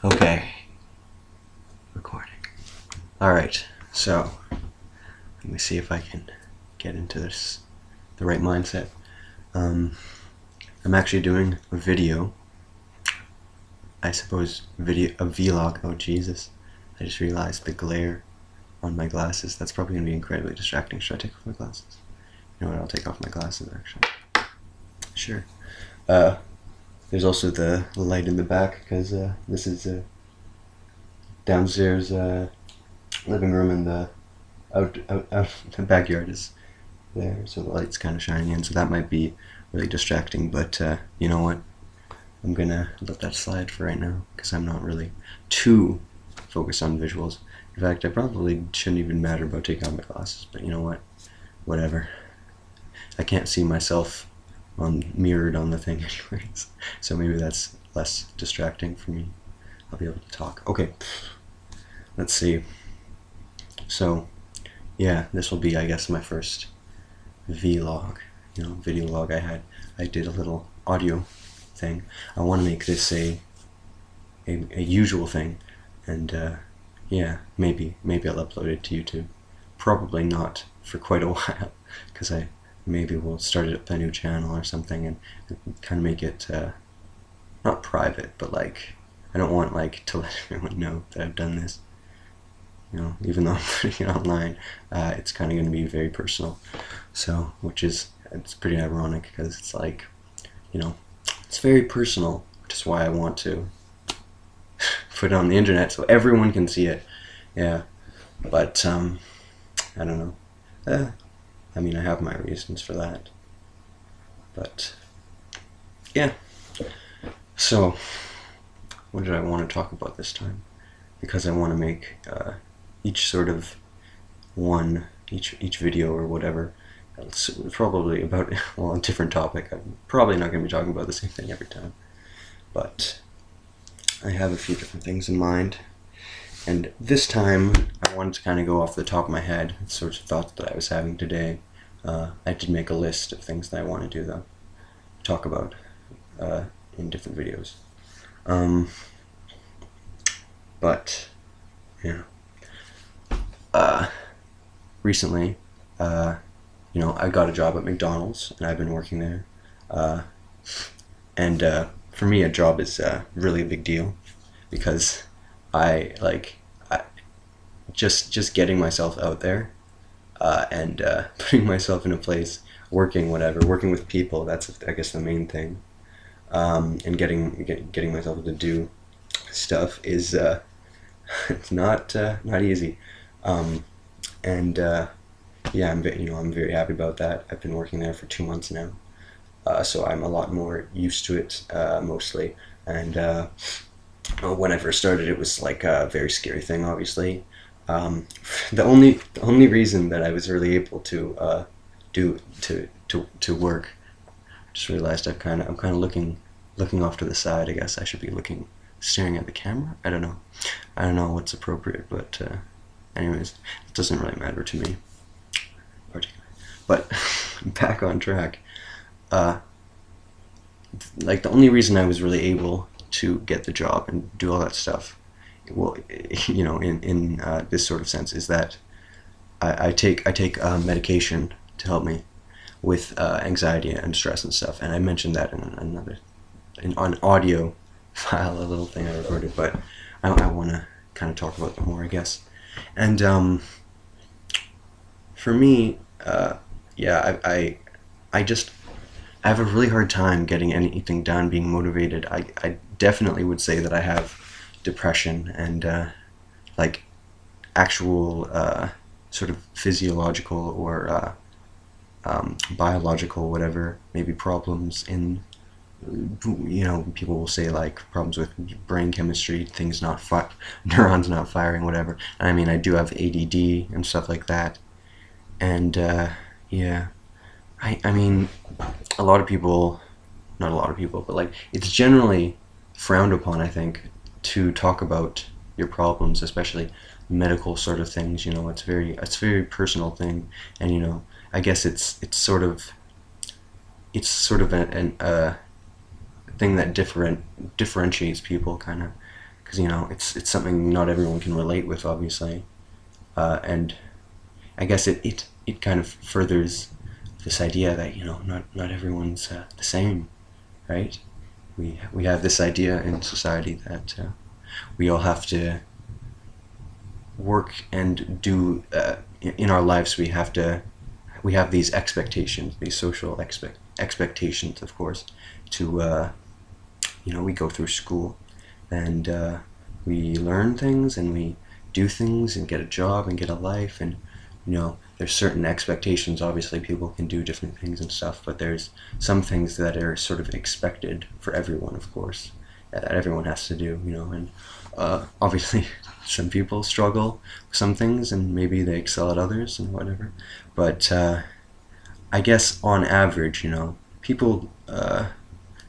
Okay, recording. Alright, so let me see if I can get into this, the right mindset. I'm actually doing a video, I suppose a vlog. Oh Jesus, I just realized the glare on my glasses. That's probably going to be incredibly distracting. Should I take off my glasses? You know what, I'll take off my glasses actually. Sure. There's also the light in the back because this is downstairs living room, and the out the backyard is there, so the light's kind of shining in, so that might be really distracting, but you know what, I'm gonna let that slide for right now because I'm not really too focused on visuals. In fact, I probably shouldn't even matter about taking off my glasses, but you know what, whatever. I can't see myself mirrored on the thing anyways, so maybe that's less distracting for me. I'll be able to talk. Okay, let's see. So yeah, this will be, I guess, my first vlog, video log. I did a little audio thing. I want to make this a usual thing, and yeah, maybe I'll upload it to YouTube. Probably not for quite a while, because maybe we'll start up a new channel or something and kind of make it not private, but like I don't want to let everyone know that I've done this. Even though I'm putting it online, it's kind of going to be very personal. So, it's pretty ironic because it's like, it's very personal, which is why I want to put it on the internet so everyone can see it. Yeah, but I don't know. I mean, I have my reasons for that. But yeah. So, what did I want to talk about this time? Because I want to make each video or whatever, it's probably about, well, a different topic. I'm probably not going to be talking about the same thing every time, but I have a few different things in mind, and this time I wanted to kind of go off the top of my head, sorts of thoughts that I was having today. I did make a list of things that I want to do, though, talk about in different videos. But yeah, recently, I got a job at McDonald's, and I've been working there. And for me, a job is really a big deal because I just getting myself out there and putting myself in a place, working with people. That's, I guess, the main thing. And getting myself to do stuff is it's not easy, and yeah, I'm very happy about that. I've been working there for 2 months now, so I'm a lot more used to it, mostly. And when I first started, it was like a very scary thing, obviously. The only reason that I was really able to to work, just realized I'm kind of looking off to the side. I guess I should be staring at the camera. I don't know what's appropriate, but anyways, it doesn't really matter to me particularly. But back on track. Like, the only reason I was really able to get the job and do all that stuff, well, in this sort of sense, is that I take medication to help me with anxiety and stress and stuff, and I mentioned that in an audio file, a little thing I recorded, but I want to kind of talk about that more, I guess. And for me, yeah, I have a really hard time getting anything done, being motivated. I definitely would say that I have depression and like actual sort of physiological or biological, whatever, maybe problems in, people will say like problems with brain chemistry, things neurons not firing, whatever. And I mean, I do have ADD and stuff like that. And yeah, I mean, a lot of people, not a lot of people, but like, it's generally frowned upon, I think, to talk about your problems, especially medical sort of things. It's a very personal thing, and I guess it's sort of a thing that differentiates people, kind of, because it's something not everyone can relate with, obviously, and I guess it kind of furthers this idea that not everyone's the same, right? We have this idea in society that we all have to work and do in our lives. We have these expectations, these social expectations, of course, to we go through school and we learn things and we do things and get a job and get a life, and there's certain expectations. Obviously people can do different things and stuff, but there's some things that are sort of expected for everyone, of course, that everyone has to do, and obviously some people struggle with some things and maybe they excel at others and whatever, but I guess on average, people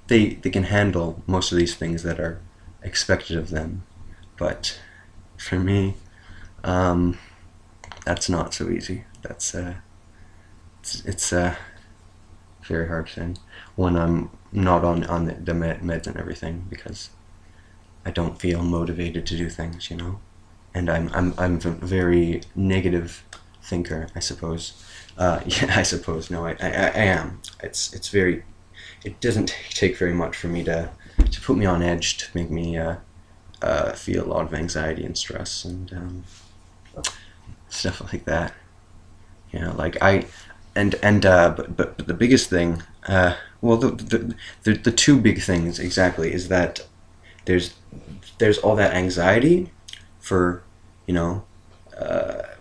they can handle most of these things that are expected of them, but for me, that's not so easy. That's it's a very hard thing when I'm not on the meds and everything, because I don't feel motivated to do things, and I'm a very negative thinker, I suppose. Yeah, I suppose. No, I am. It's very. It doesn't take very much for me to put me on edge, to make me feel a lot of anxiety and stress and stuff like that. Like but the biggest thing, well, the two big things exactly is that there's all that anxiety for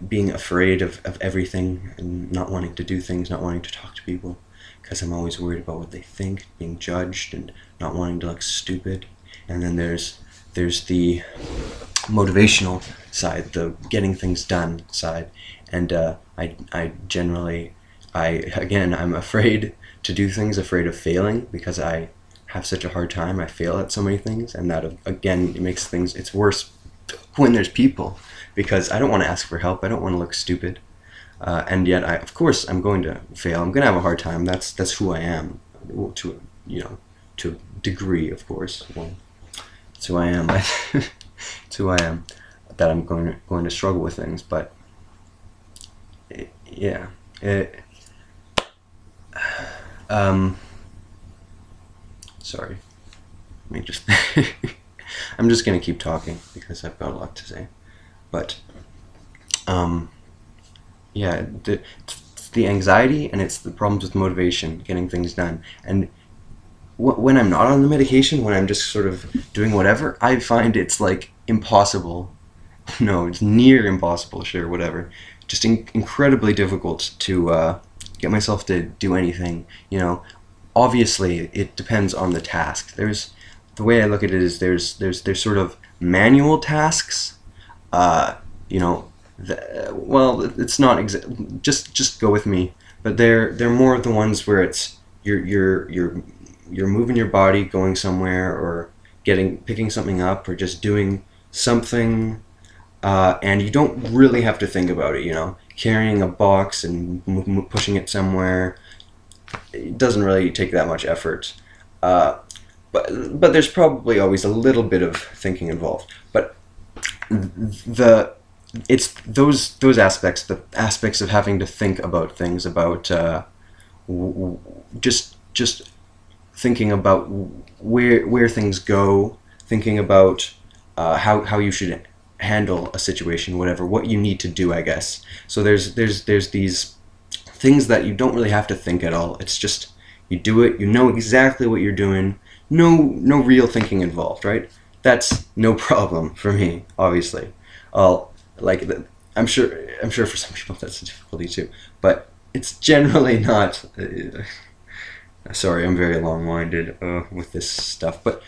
being afraid of everything and not wanting to do things, not wanting to talk to people, because I'm always worried about what they think, being judged, and not wanting to look stupid. And then there's the motivational side, the getting things done side, and I'm afraid to do things, afraid of failing, because I have such a hard time. I fail at so many things, and that again, it's worse when there's people, because I don't want to ask for help. I don't want to look stupid, and yet of course I'm going to fail. I'm going to have a hard time. That's who I am, to to a degree, of course. Well, it's who I am. It's who I am. That I'm going to struggle with things, but yeah. Sorry. Let me just. I'm just gonna keep talking because I've got a lot to say, but yeah, it's the anxiety and it's the problems with motivation, getting things done, and when I'm not on the medication, when I'm just sort of doing whatever, I find it's like impossible. No, it's near impossible. Sure, whatever. Just incredibly difficult to get myself to do anything. Obviously, it depends on the task. The way I look at it is there's sort of manual tasks. Well, it's not just go with me. But they're more of the ones where it's you're moving your body, going somewhere, or picking something up, or just doing something, and you don't really have to think about it. Carrying a box and pushing it somewhere, it doesn't really take that much effort. But there's probably always a little bit of thinking involved. But it's those aspects, the aspects of having to think about things, about just thinking about where things go, thinking about how you should handle a situation, whatever, what you need to do, I guess. So there's these things that you don't really have to think at all. It's just you do it. You know exactly what you're doing. No real thinking involved, right? That's no problem for me, obviously. I'm sure for some people that's a difficulty too, but it's generally not. Sorry, I'm very long-winded with this stuff, but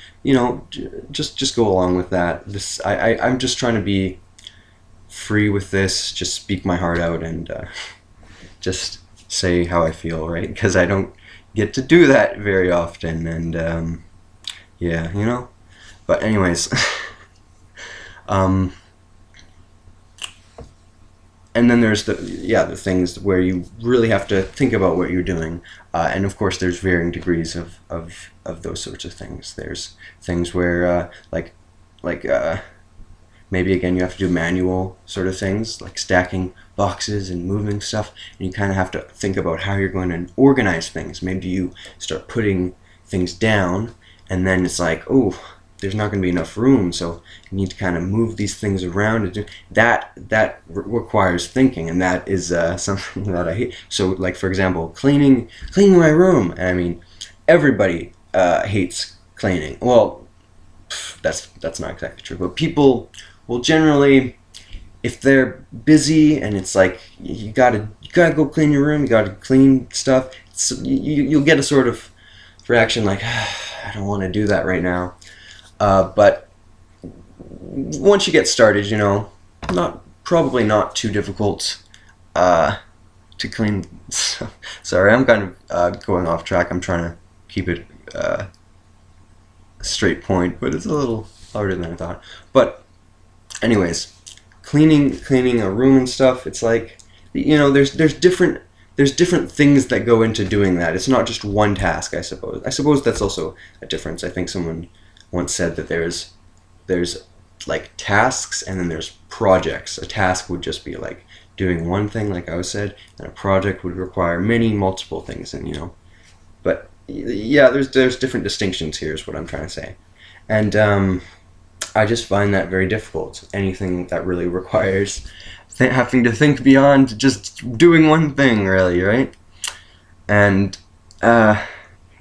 just go along with that. I'm just trying to be free with this, just speak my heart out and just say how I feel, right? Because I don't get to do that very often, and yeah, But anyways, and then there's the things where you really have to think about what you're doing, and of course there's varying degrees of those sorts of things. There's things where like like maybe again you have to do manual sort of things like stacking boxes and moving stuff, and you kind of have to think about how you're going to organize things. Maybe you start putting things down, and then it's like, oh, there's not going to be enough room, so you need to kind of move these things around. And that requires thinking, and that is something that I hate. So, like for example, cleaning my room. I mean, everybody hates cleaning. Well, that's not exactly true, but people will generally, if they're busy and it's like you gotta go clean your room, you gotta clean stuff, you'll get a sort of reaction like, I don't want to do that right now. But once you get started, probably not too difficult to clean. Sorry, I'm kind of going off track. I'm trying to keep it a straight point, but it's a little harder than I thought. But anyways, cleaning a room and stuff, it's like, there's different things that go into doing that. It's not just one task, I suppose. I suppose that's also a difference. I think someone once said that there's like tasks and then there's projects. A task would just be like doing one thing, like I said, and a project would require multiple things. And but yeah, there's different distinctions here, is what I'm trying to say. And I just find that very difficult. Anything that really requires having to think beyond just doing one thing, really, right? And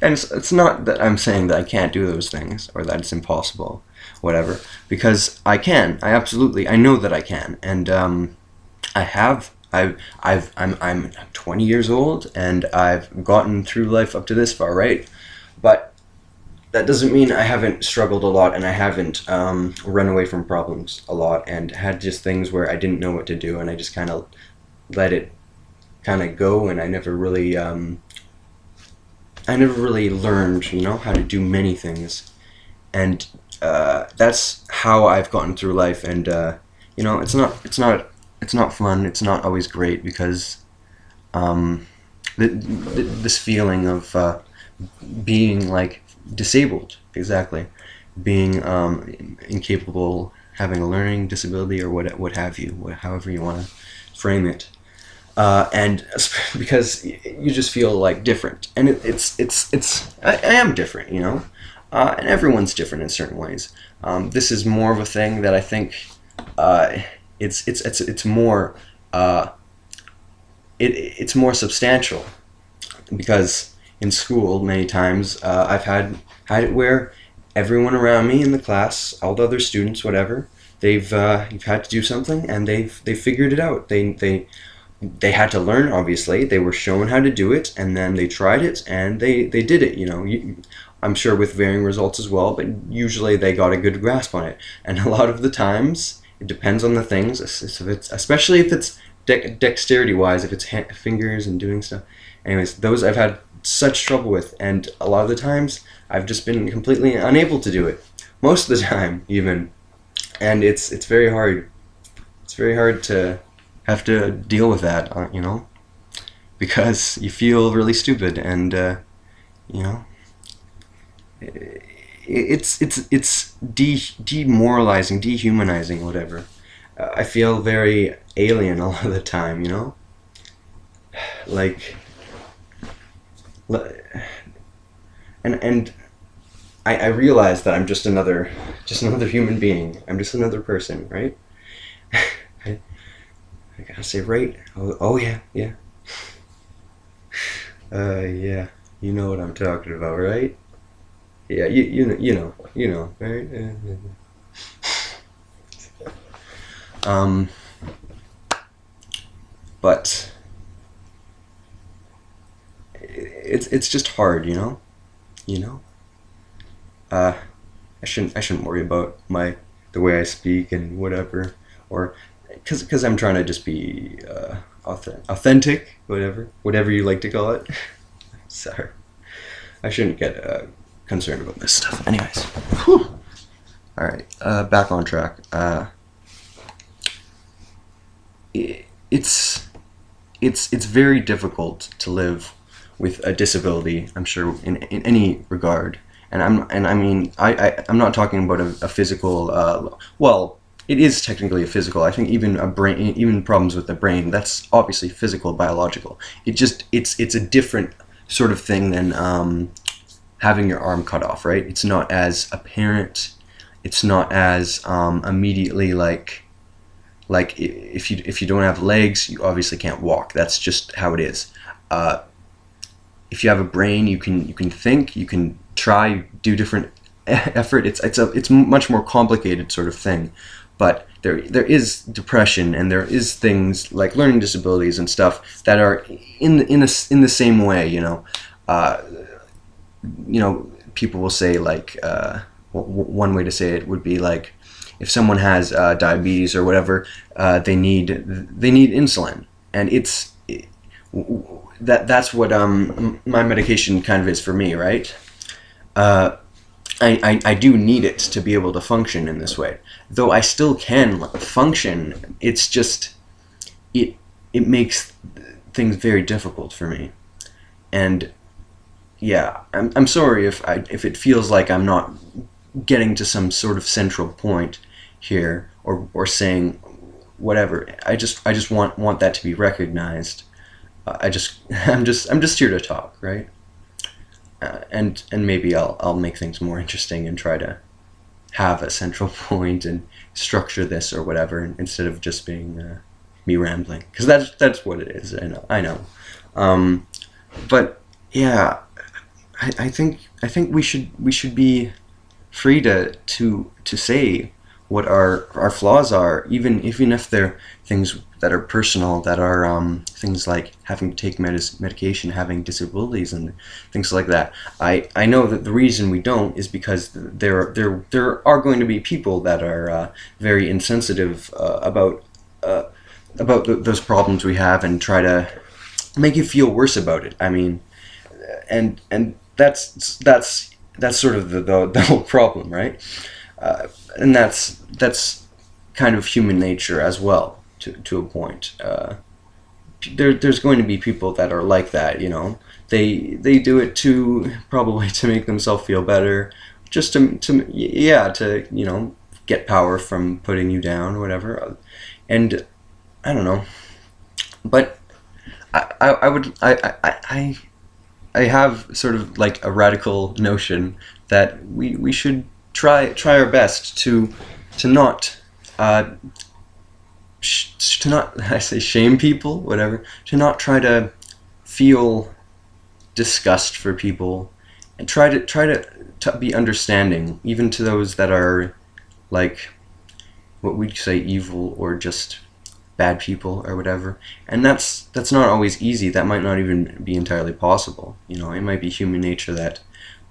it's not that I'm saying that I can't do those things or that it's impossible, whatever, because I can. I know that I can, and I'm 20 years old, and I've gotten through life up to this far, right? But that doesn't mean I haven't struggled a lot, and I haven't run away from problems a lot, and had just things where I didn't know what to do, and I just kind of let it kind of go, and I never really learned, how to do many things, and that's how I've gotten through life, and it's not fun. It's not always great because this feeling of being like disabled, exactly, being incapable, having a learning disability or what have you, however you want to frame it, and because you just feel like different, and I am different, and everyone's different in certain ways. This is more of a thing that I think it's more it's more substantial, because in school many times I've had it where everyone around me in the class, all the other students, whatever, you've had to do something and they figured it out. They had to learn, obviously. They were shown how to do it, and then they tried it and they did it. I'm sure with varying results as well, but usually they got a good grasp on it. And a lot of the times it depends on the things, especially if it's dexterity wise, if it's fingers and doing stuff. Anyways, those I've had such trouble with, and a lot of the times I've just been completely unable to do it, most of the time even, and it's very hard. It's very hard to have to deal with that, because you feel really stupid, and it's demoralizing, dehumanizing, whatever. I feel very alien a lot of the time, like. And I realize that I'm just another human being. I'm just another person, right? I gotta say, right? Oh yeah. Yeah, you know what I'm talking about, right? Yeah, you know, right? But it's just hard, I shouldn't worry about the way I speak and whatever, or because I'm trying to just be authentic, whatever you like to call it. Sorry, I shouldn't get concerned about this stuff. Anyways, whew. All right, back on track. It's very difficult to live with a disability, I'm sure, in any regard, And I mean, I'm not talking about a physical. Well, it is technically a physical. I think even a brain, even problems with the brain, that's obviously physical, biological. It's a different sort of thing than having your arm cut off, right? It's not as apparent. It's not as immediately like if you don't have legs, you obviously can't walk. That's just how it is. Uh, if you have a brain, you can think, you can try, do different effort. It's much more complicated sort of thing, but there is depression, and there is things like learning disabilities and stuff that are in the same way. Uh, People will say like one way to say it would be like if someone has diabetes or whatever, they need insulin, and that's what my medication kind of is for me, right? Uh, I do need it to be able to function in this way, though I still can function. It's just it it makes things very difficult for me, and yeah, I'm sorry if it feels like I'm not getting to some sort of central point here, or saying whatever. I just want that to be recognized. I just I'm just here to talk, right? And maybe I'll make things more interesting and try to have a central point and structure this or whatever, instead of just being me rambling, because that's what it is. I know. Um, but yeah, I think we should be free to say what our flaws are, even if they're things that are personal, that are things like having to take medication, having disabilities, and things like that. I know that the reason we don't is because there are going to be people that are very insensitive about those problems we have, and try to make you feel worse about it. I mean, and that's sort of the whole problem, right? And that's kind of human nature as well, to a point. There's going to be people that are like that. They do it to probably to make themselves feel better, just to yeah, to get power from putting you down or whatever. And I don't know, but I would I have sort of like a radical notion that we should try our best to not to not I say shame people, whatever, to not try to feel disgust for people, and try to be understanding, even to those that are like what we'd say evil, or just bad people or whatever. And that's not always easy. That might not even be entirely possible. It might be human nature that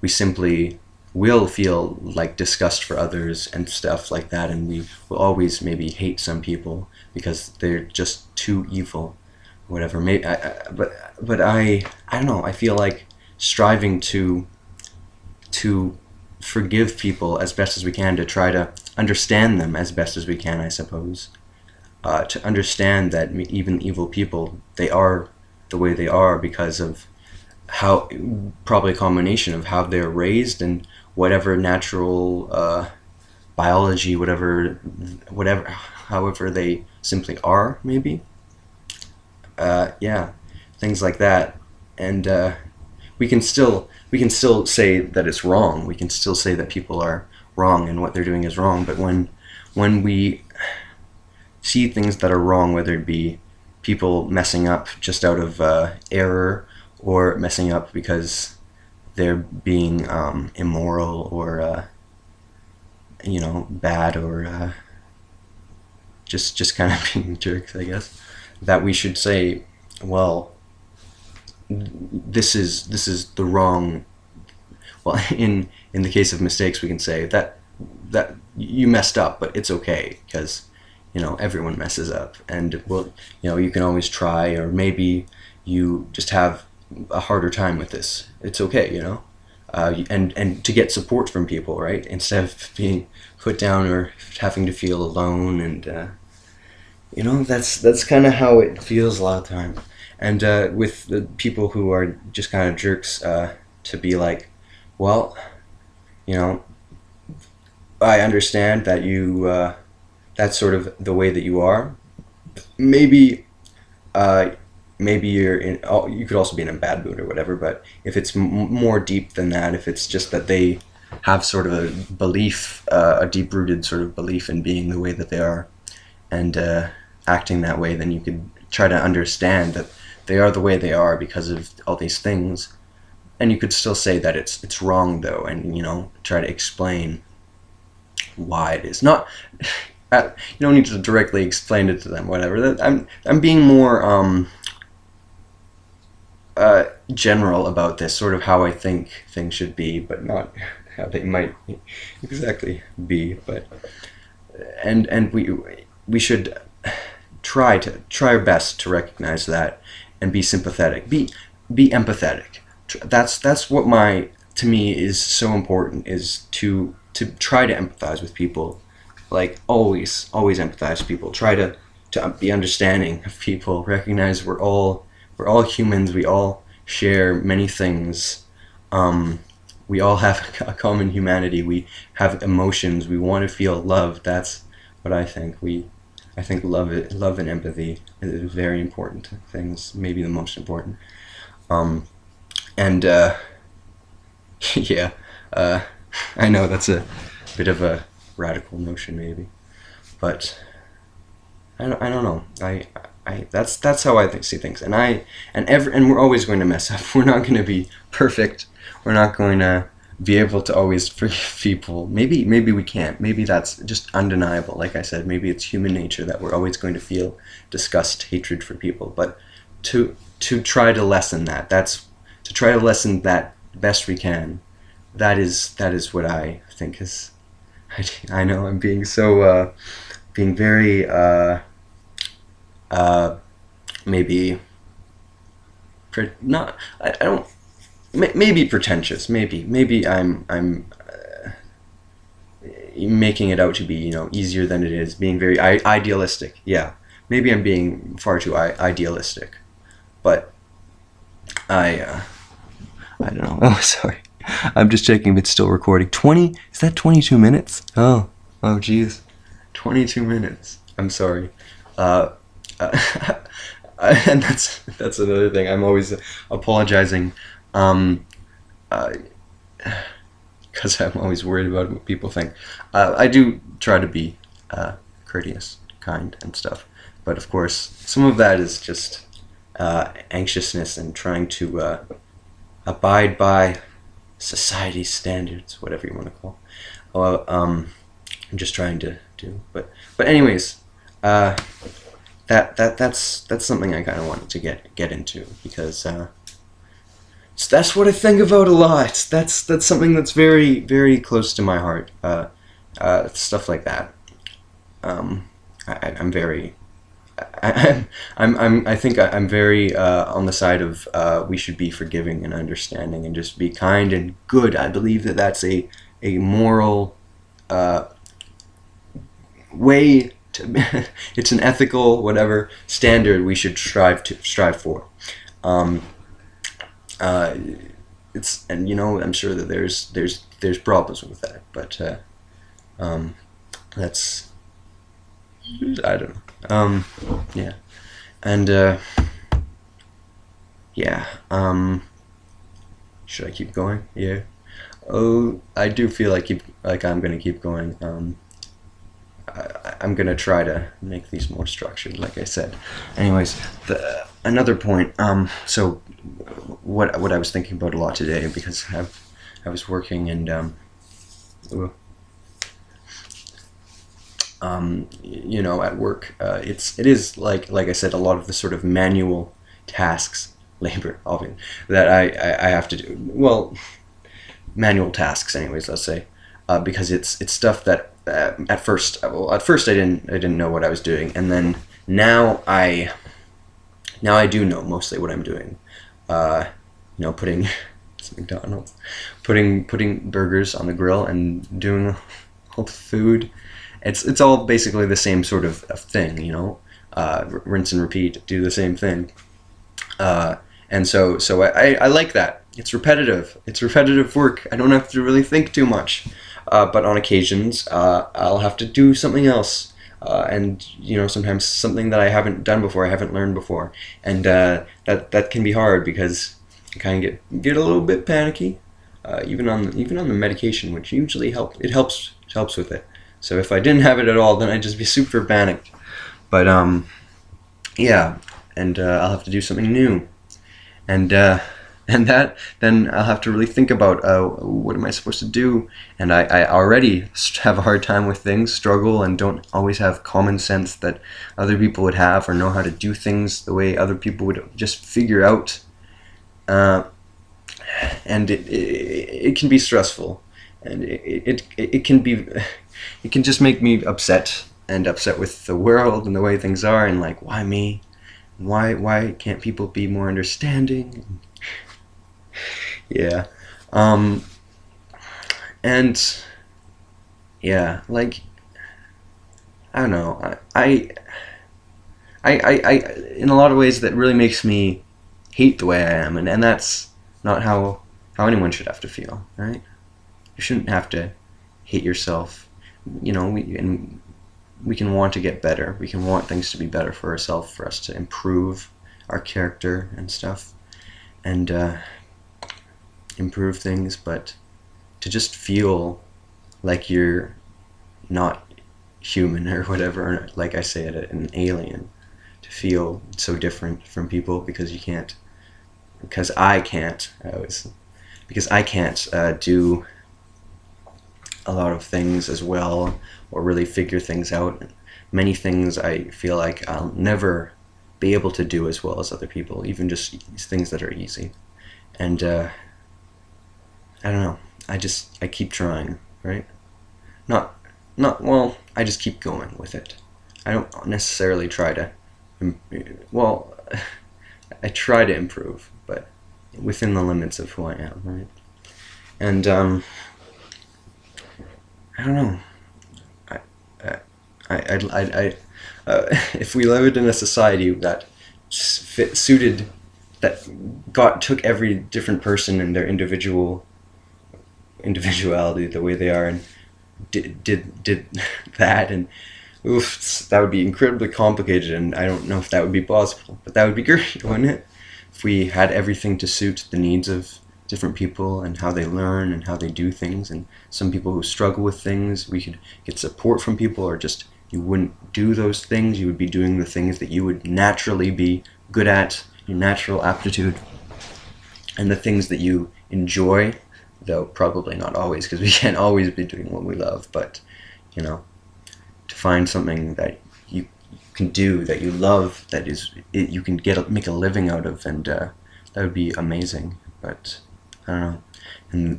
we simply will feel like disgust for others and stuff like that, and we will always maybe hate some people because they're just too evil, whatever. Maybe but I don't know. I feel like striving to forgive people as best as we can, to try to understand them as best as we can, I suppose. To understand that even evil people, they are the way they are because of how, probably a combination of how they're raised, and whatever natural biology, whatever, however they simply are, maybe. Yeah, things like that. And we can still say that it's wrong. We can still say that people are wrong and what they're doing is wrong. But when we see things that are wrong, whether it be people messing up just out of error, or messing up because they're being immoral, or bad, or just kind of being jerks, I guess, that we should say, well, this is the wrong. Well, in the case of mistakes, we can say that you messed up, but it's okay, because everyone messes up, and well, you can always try, or maybe you just have a harder time with this. It's okay. And to get support from people, right, instead of being put down or having to feel alone, and that's kind of how it feels a lot of time. And with the people who are just kind of jerks, to be like, well, you know, I understand that that's sort of the way that you are. Maybe uh, maybe you're in. Oh, you could also be in a bad mood or whatever. But if it's more deep than that, if it's just that they have sort of a belief, a deep rooted sort of belief in being the way that they are and acting that way, then you could try to understand that they are the way they are because of all these things. And you could still say that it's wrong though, and try to explain why it is not. You don't need to directly explain it to them. Whatever. I'm being more general about this, sort of how I think things should be, but not how they might exactly be. But and we should try our best to recognize that and be sympathetic. Be empathetic. That's what my to me is so important, is to try to empathize with people. Like always empathize with people. Try to be understanding of people. Recognize we're all humans. We all share many things. We all have a common humanity. We have emotions. We want to feel love. That's what I think. I think love and empathy is very important things. Maybe the most important. And yeah, uh, I know that's a bit of a radical notion, maybe, but I don't know. That's how I see things, and we're always going to mess up. We're not going to be perfect. We're not going to be able to always forgive people. Maybe we can't. Maybe that's just undeniable. Like I said, maybe it's human nature that we're always going to feel disgust, hatred for people. But to try to lessen that. That's to try to lessen that best we can. That is what I think is. I know I'm being so being very uh, maybe not. I don't. Maybe pretentious. Maybe I'm making it out to be easier than it is. Being very idealistic. Yeah. Maybe I'm being far too idealistic. But I don't know. Oh, sorry. I'm just checking if it's still recording. 20? Is that 22 minutes? Oh, geez. 22 minutes. I'm sorry. Uh, uh, and that's another thing. I'm always apologizing, um, because I'm always worried about what people think. I do try to be courteous, kind, and stuff, but of course, some of that is just anxiousness and trying to abide by society's standards, whatever you want to call. I'm just trying to do. But anyways, that's something I kind of wanted to get into because that's what I think about a lot. That's something that's very very close to my heart. Stuff like that. I'm very. I think I'm very on the side of we should be forgiving and understanding and just be kind and good. I believe that that's a moral way to. It's an ethical whatever standard we should strive for. Um, uh, it's and I'm sure that there's problems with that, but um, that's I don't know. Yeah, and yeah. Should I keep going? Yeah. Oh, I do feel like I'm gonna keep going. I'm gonna try to make these more structured, like I said. Anyways, another point. So what I was thinking about a lot today because I was working and at work, it is like I said, a lot of the sort of manual tasks, labor, obviously, that I have to do. Well, manual tasks, anyways. Let's say, because it's stuff that at first I didn't know what I was doing, and then now I do know mostly what I'm doing. Putting it's McDonald's, putting burgers on the grill and doing all the food. It's all basically the same sort of thing, rinse and repeat, do the same thing, and so I like that. it's repetitive. It's repetitive work. I don't have to really think too much. But on occasions, I'll have to do something else. And sometimes something that I haven't done before, I haven't learned before, and that can be hard because I kind of get a little bit panicky, even on the medication, which usually helps with it. So if I didn't have it at all, then I'd just be super panicked. But yeah, and I'll have to do something new, and then I'll have to really think about what am I supposed to do, and I already have a hard time with things, struggle, and don't always have common sense that other people would have, or know how to do things the way other people would just figure out, and it can be stressful, and it can just make me upset with the world and the way things are, and like, why me? Why can't people be more understanding? Yeah. And yeah, like, I don't know. I in a lot of ways that really makes me hate the way I am, and that's not how anyone should have to feel, right? You shouldn't have to hate yourself. We can want to get better. We can want things to be better for ourselves, for us to improve our character and stuff, and improve things, but to just feel like you're not human or whatever, like I say it, an alien, to feel so different from people because you can't, because I can't, because I can't do a lot of things as well, or really figure things out. Many things I feel like I'll never be able to do as well as other people, even just things that are easy. And I don't know. I keep trying, right? Well, I just keep going with it. I don't necessarily try to, well, I try to improve, but within the limits of who I am, right? And I don't know. If we lived in a society that took every different person and their individuality the way they are, and did that, and oof, that would be incredibly complicated, and I don't know if that would be possible, but that would be great, wouldn't it? If we had everything to suit the needs of different people and how they learn and how they do things, and some people who struggle with things, we could get support from people, or just you wouldn't do those things, you would be doing the things that you would naturally be good at, your natural aptitude, and the things that you enjoy, though probably not always, because we can't always be doing what we love, but to find something that you can do, that you love, that you can make a living out of, and that would be amazing. But I don't know,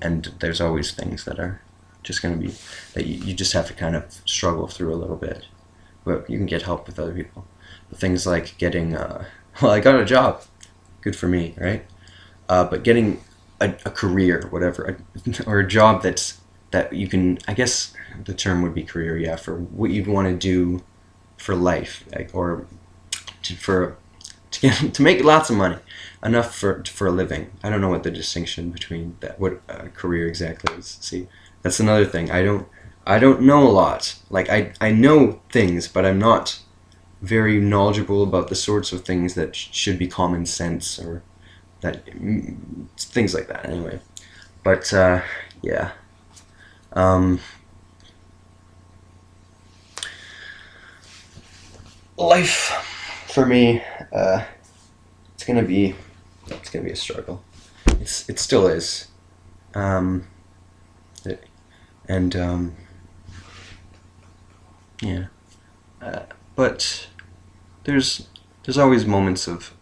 and there's always things that are just going to be, that you just have to kind of struggle through a little bit, but you can get help with other people. But things like getting, well, I got a job, good for me, right? But getting a career, whatever, or a job that you can, I guess the term would be career, yeah, for what you'd want to do for life, like, or to make lots of money, enough for a living. I don't know what the distinction between that, what a career exactly is. See, that's another thing. I don't know a lot. Like, I know things, but I'm not very knowledgeable about the sorts of things that should be common sense, or that things like that. Anyway, but yeah. Life for me, it's gonna be a struggle. It still is, and yeah, but there's always moments of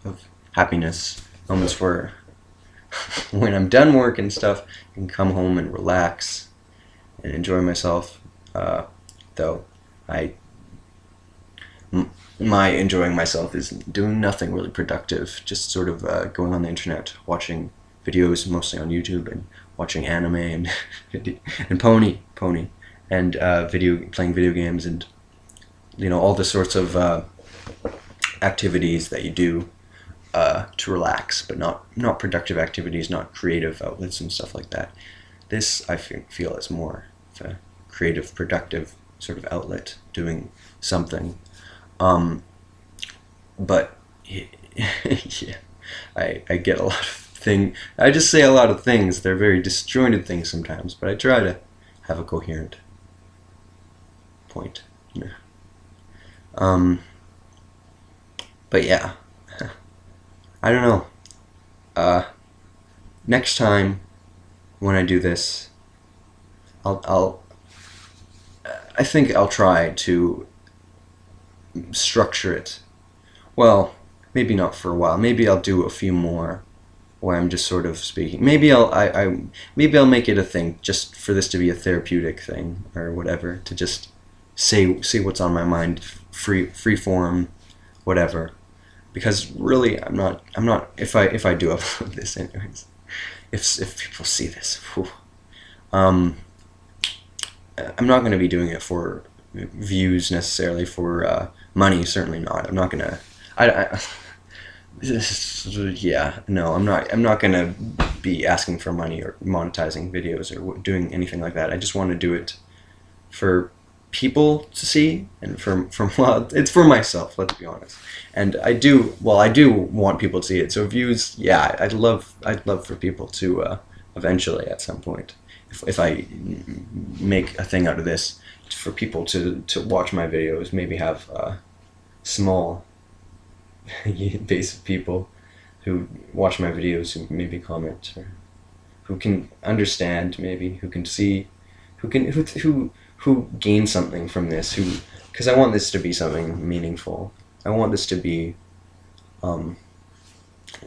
happiness, moments where when I'm done work and stuff, I can come home and relax and enjoy myself. Though my enjoying myself is doing nothing really productive, just sort of going on the internet, watching videos, mostly on YouTube, and watching anime and and pony, and playing video games, and all the sorts of activities that you do to relax, but not productive activities, not creative outlets and stuff like that. This I feel is more of a creative, productive sort of outlet, doing something. But yeah, I get a lot of things. I just say a lot of things. They're very disjointed things sometimes, but I try to have a coherent point. Yeah. But yeah, I don't know. Next time when I do this, I think I'll try to structure it. Well, maybe not for a while. Maybe I'll do a few more where I'm just sort of speaking. Maybe maybe I'll make it a thing just for this to be a therapeutic thing or whatever, to just say what's on my mind, free form, whatever. Because really, I'm not. If I do upload this anyways, if people see this, whew, I'm not going to be doing it for views necessarily, for money. Certainly not. I'm not gonna. Yeah, no, I'm not gonna be asking for money or monetizing videos or doing anything like that. I just want to do it for people to see, and well, it's for myself. Let's be honest. And I do want people to see it. So views, yeah, I'd love for people to eventually, at some point, if I make a thing out of this, for people to watch my videos, maybe have a small base of people who watch my videos, who maybe comment, or who can understand, maybe who can see, who gain something from this, because I want this to be something meaningful. I want this to be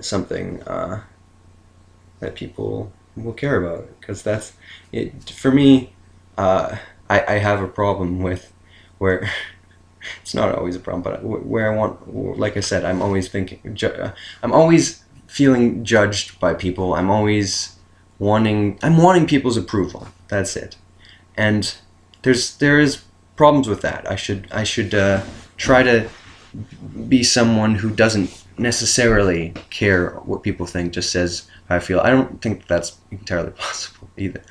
something that people will care about, because that's it. For me, I have a problem with where it's not always a problem, but where I want, like I said, I'm always I'm always feeling judged by people. I'm wanting people's approval. That's it. And there is problems with that. I should try to be someone who doesn't necessarily care what people think, just says how I feel. I don't think that's entirely possible either.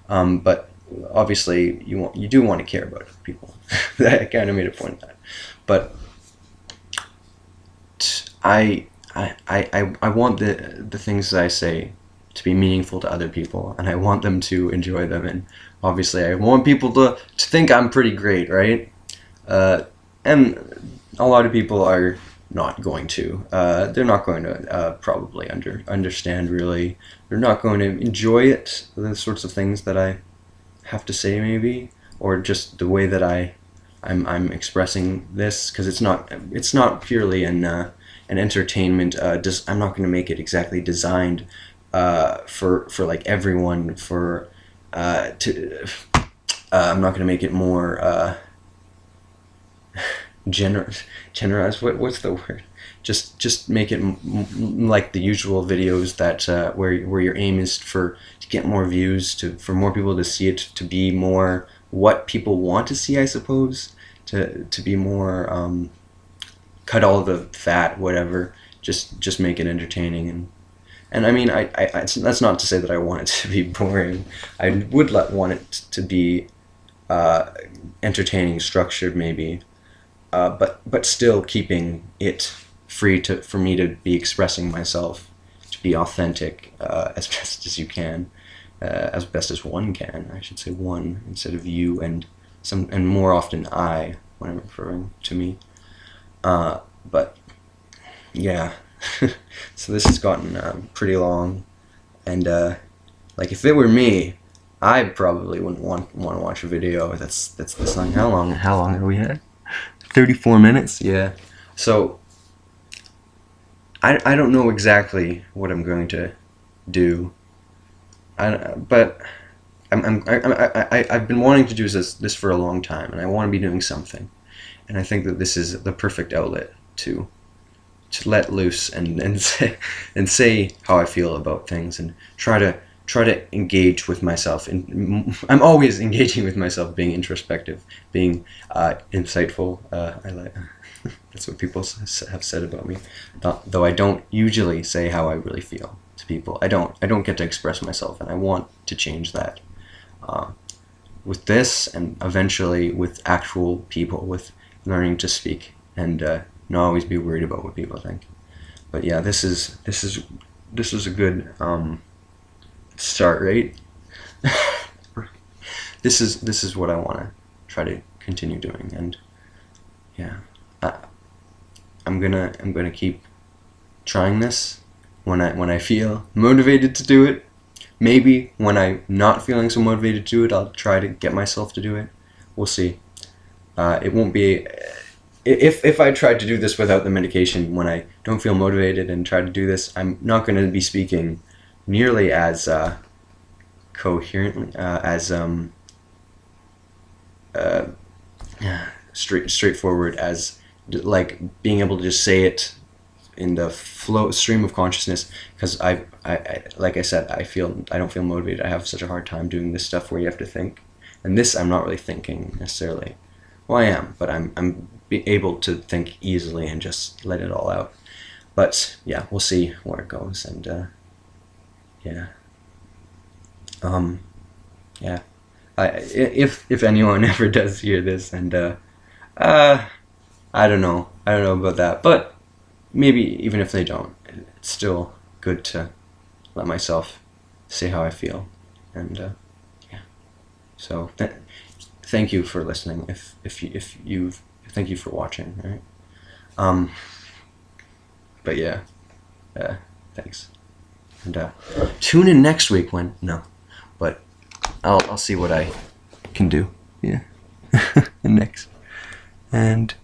But obviously you do want to care about people. I kind of made a point of that. But I want the things that I say to be meaningful to other people, and I want them to enjoy them, and obviously I want people to think I'm pretty great, right? And a lot of people are not going to. They're not going to probably understand, really. They're not going to enjoy it, the sorts of things that I have to say, maybe, or just the way that I'm expressing this, because it's not purely an entertainment. I'm not going to make it exactly designed for like everyone. I'm not going to make it more generous. What's the word? Just make it like the usual videos that where your aim is to get more views, for more people to see it, to be more what people want to see, I suppose, to be more cut all the fat, whatever. Just make it entertaining, and I mean, that's not to say that I want it to be boring. I would want it to be entertaining, structured, maybe, but still keeping it free for me to be expressing myself, to be authentic as best as you can, as best as one can. I should say one instead of you, and more often I, when I'm referring to me. But yeah, so this has gotten pretty long, and like if it were me, I probably wouldn't want to watch a video that's this long. How long are we at? 34 minutes. Yeah. So I don't know exactly what I'm going to do. But I've been wanting to do this for a long time, and I want to be doing something, and I think that this is the perfect outlet to let loose and say how I feel about things, and try to engage with myself. And I'm always engaging with myself, being introspective, being insightful. I like That's what people have said about me. Though I don't usually say how I really feel to people. I don't get to express myself, and I want to change that. With this, and eventually with actual people, with learning to speak, and not always be worried about what people think. But yeah, this is a good start rate. This is what I want to try to continue doing, and yeah, I'm gonna keep trying this when I feel motivated to do it. Maybe when I'm not feeling so motivated to do it, I'll try to get myself to do it. We'll see. It won't be if I tried to do this without the medication when I don't feel motivated and try to do this. I'm not going to be speaking nearly as coherently as straightforward as like being able to just say it in the stream of consciousness, because I like I said, I don't feel motivated. I have such a hard time doing this stuff where you have to think, and this I'm not really thinking necessarily. Well, I am, but I'm able to think easily and just let it all out. But yeah, we'll see where it goes, and yeah, yeah. If anyone ever does hear this, and I don't know about that, but maybe even if they don't, it's still good to let myself say how I feel, and yeah. So thank you for listening. Thank you for watching. Right. But yeah, thanks, and tune in next week but I'll see what I can do. Yeah, next, and.